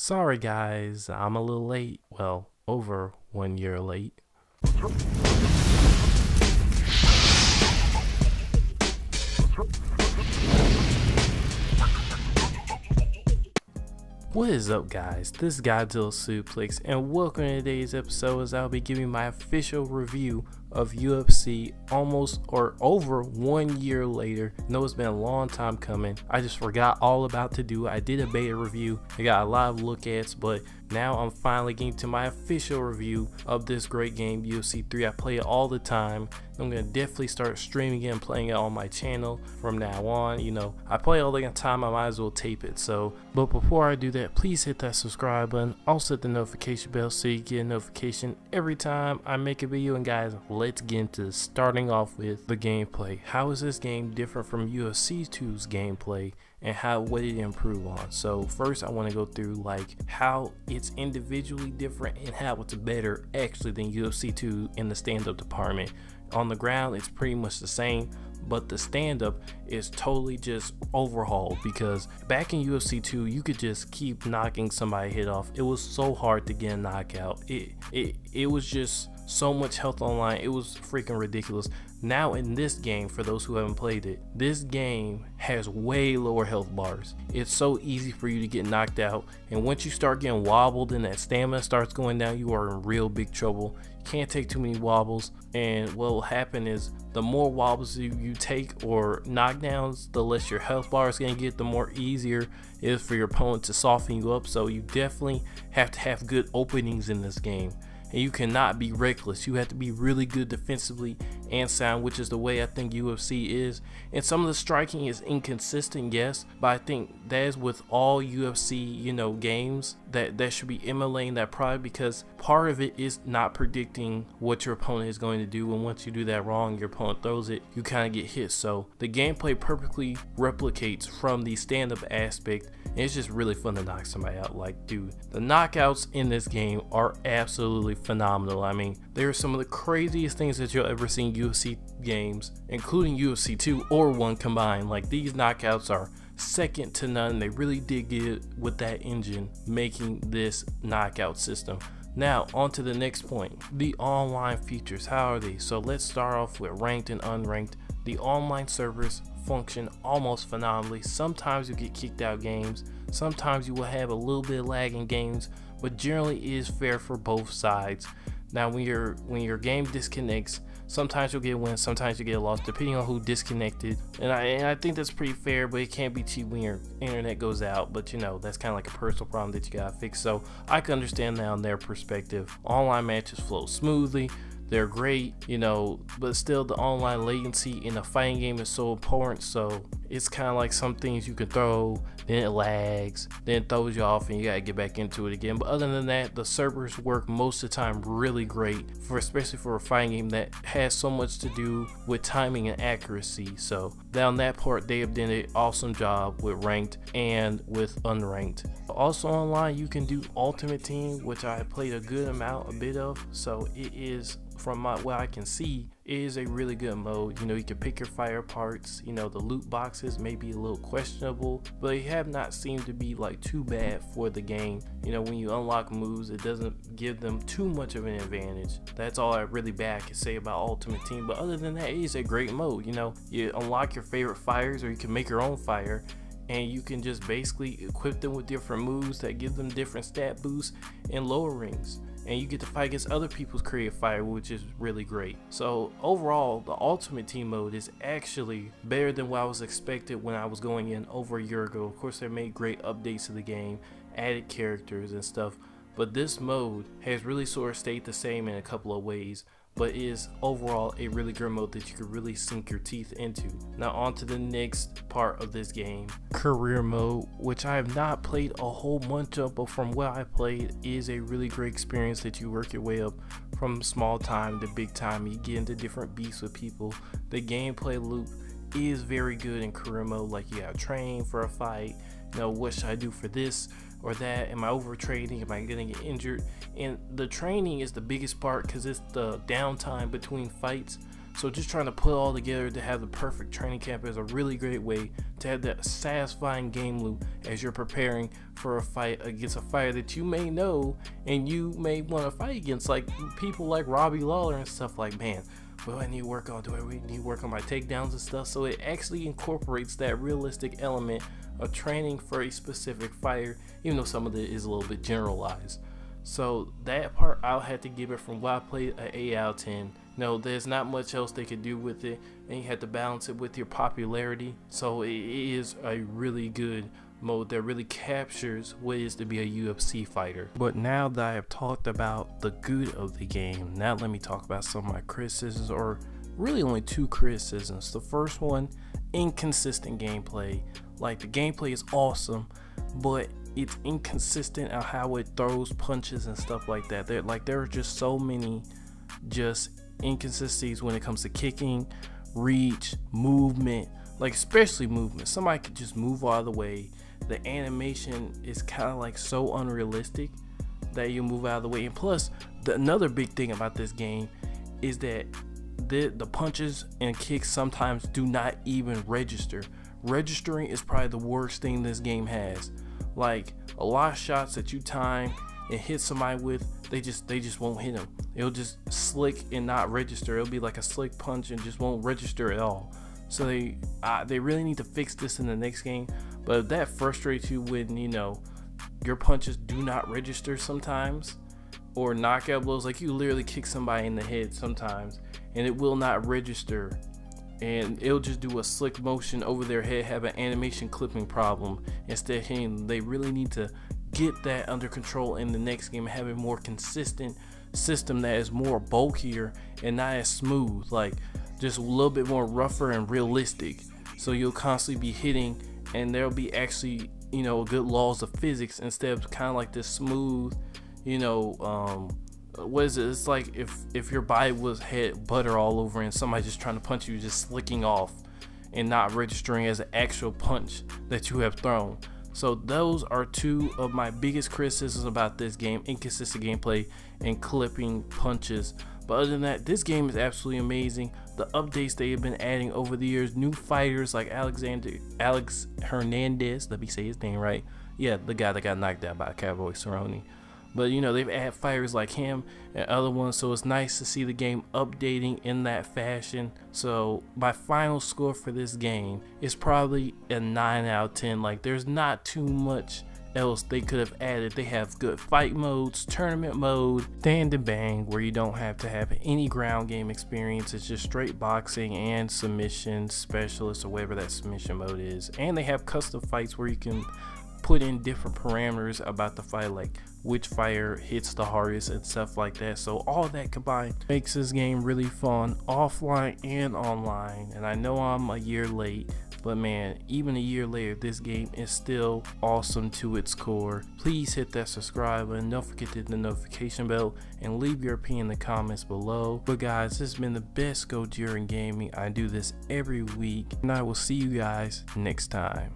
Sorry guys, I'm a little late. Well, over 1 year late. What is up guys, this is Godzilla Suplex and welcome to today's episode as I'll be giving my official review of UFC almost or over 1 year later. I know it's been a long time coming. I just forgot all about to do. I did a beta review. I got a lot of look ats, but now I'm finally getting to my official review of this great game, UFC 3. I play it all the time. I'm gonna definitely start streaming it and playing it on my channel from now on. You know, I play all the time, I might as well tape it. But before I do that, please hit that subscribe button. Also hit the notification bell so you get a notification every time I make a video. And guys, let's get into starting off with the gameplay. How is this game different from UFC 2's gameplay, and what did it improve on? So first I want to go through like how it's individually different and how it's better actually than UFC 2 in the stand-up department. On the ground it's pretty much the same, but the stand-up is totally just overhauled, because back in UFC 2 you could just keep knocking somebody head off. It was so hard to get a knockout. It was just so much health online. It was freaking ridiculous. Now in this game, for those who haven't played it, this game has way lower health bars. It's so easy for you to get knocked out, and once you start getting wobbled and that stamina starts going down, you are in real big trouble. You can't take too many wobbles, and what will happen is the more wobbles you take or knockdowns, the less your health bar is going to get, the more easier it is for your opponent to soften you up. So you definitely have to have good openings in this game. And you cannot be reckless. You have to be really good defensively and sound, which is the way I think UFC is. And some of the striking is inconsistent, yes, but I think that is with all UFC, games that should be emulating that product, because part of it is not predicting what your opponent is going to do, and once you do that wrong, your opponent throws it, you kind of get hit. So the gameplay perfectly replicates from the stand-up aspect, and it's just really fun to knock somebody out. Like, dude, the knockouts in this game are absolutely phenomenal. I mean, there are some of the craziest things that you'll ever see in UFC games, including UFC 2 or 1 combined. Like, these knockouts are second to none. They really did get with that engine making this knockout system. Now on to the next point, the online features. How are they? So let's start off with ranked and unranked. The online servers function almost phenomenally. Sometimes you get kicked out games, sometimes you will have a little bit of lag in games, but generally it is fair for both sides. Now when your game disconnects, sometimes you'll get a win, sometimes you get a loss, depending on who disconnected. And I think that's pretty fair, but it can't be cheap when your internet goes out. But that's kind of like a personal problem that you gotta fix. So I can understand that on their perspective. Online matches flow smoothly. They're great, but still the online latency in a fighting game is so important. So it's kind of like some things you can throw, then it lags, then it throws you off and you gotta get back into it again. But other than that, the servers work most of the time really great, especially for a fighting game that has so much to do with timing and accuracy. So down that part, they have done an awesome job with ranked and with unranked. Also online, you can do Ultimate Team, which I played a bit of. So it is, from what I can see, it is a really good mode. You can pick your fire parts. The loot boxes may be a little questionable, but they have not seemed to be like too bad for the game. When you unlock moves, it doesn't give them too much of an advantage. That's all I really bad I can say about Ultimate Team. But other than that, it is a great mode. You unlock your favorite fires, or you can make your own fire, and you can just basically equip them with different moves that give them different stat boosts and lower rings, and you get to fight against other people's creative fire, which is really great. So overall, the Ultimate Team mode is actually better than what I was expected when I was going in over a year ago. Of course, they made great updates to the game, added characters and stuff, but this mode has really sort of stayed the same in a couple of ways, but is overall a really good mode that you could really sink your teeth into. Now on to the next part of this game, career mode, which I have not played a whole bunch of, but from what I played, is a really great experience that you work your way up from small time to big time. You get into different beasts with people. The gameplay loop is very good in career mode. Like, you gotta train for a fight, what should I do for this or that? Am I overtraining? Am I gonna get injured? And the training is the biggest part, because it's the downtime between fights. So just trying to put it all together to have the perfect training camp is a really great way to have that satisfying game loop as you're preparing for a fight against a fighter that you may know and you may want to fight against, like people like Robbie Lawler and stuff. Like, man, what do I need to work on? Do I need to work on my takedowns and stuff? So it actually incorporates that realistic element of training for a specific fighter, even though some of it is a little bit generalized. So that part, I'll have to give it, from what I played, an 8 out of 10. No, there's not much else they could do with it, and you have to balance it with your popularity. So it is a really good mode that really captures what it is to be a UFC fighter. But now that I have talked about the good of the game, now let me talk about some of my criticisms, or really only two criticisms. The first one, inconsistent gameplay. Like, the gameplay is awesome, but it's inconsistent on how it throws punches and stuff like that. There are just so many just inconsistencies when it comes to kicking, reach, movement, like especially movement. Somebody could just move out of the way. The animation is kind of like so unrealistic that you move out of the way. And plus, another big thing about this game is that the punches and kicks sometimes do not even register. Registering is probably the worst thing this game has. Like, a lot of shots that you time and hit somebody with, they just won't hit them. It'll just slick and not register. It'll be like a slick punch and just won't register at all. So they really need to fix this in the next game. But if that frustrates you when, you know, your punches do not register sometimes, or knockout blows, like you literally kick somebody in the head sometimes and it will not register, and it'll just do a slick motion over their head, have an animation clipping problem instead of hitting them. They really need to get that under control in the next game and have a more consistent system that is more bulkier and not as smooth, like just a little bit more rougher and realistic. So you'll constantly be hitting, and there'll be actually, you know, good laws of physics instead of kind of like this smooth, you know, what is it? It's like if your body was had butter all over and somebody just trying to punch you, just slicking off and not registering as an actual punch that you have thrown. So those are two of my biggest criticisms about this game: inconsistent gameplay and clipping punches. But other than that, this game is absolutely amazing. The updates they have been adding over the years, new fighters like Alex Hernandez, let me say his name right. Yeah, the guy that got knocked out by Cowboy Cerrone. But, you know, they've added fighters like him and other ones, so it's nice to see the game updating in that fashion. So my final score for this game is probably a 9 out of 10. Like, there's not too much else they could have added. They have good fight modes, tournament mode, stand and bang, where you don't have to have any ground game experience. It's just straight boxing and submission specialist, or whatever that submission mode is. And they have custom fights where you can put in different parameters about the fight, like which fighter hits the hardest and stuff like that. So all that combined makes this game really fun, offline and online. And I know I'm a year late, but man, even a year later, this game is still awesome to its core. Please hit that subscribe button, don't forget to hit the notification bell, and leave your opinion in the comments below. But guys, this has been the best go during gaming. I do this every week, and I will see you guys next time.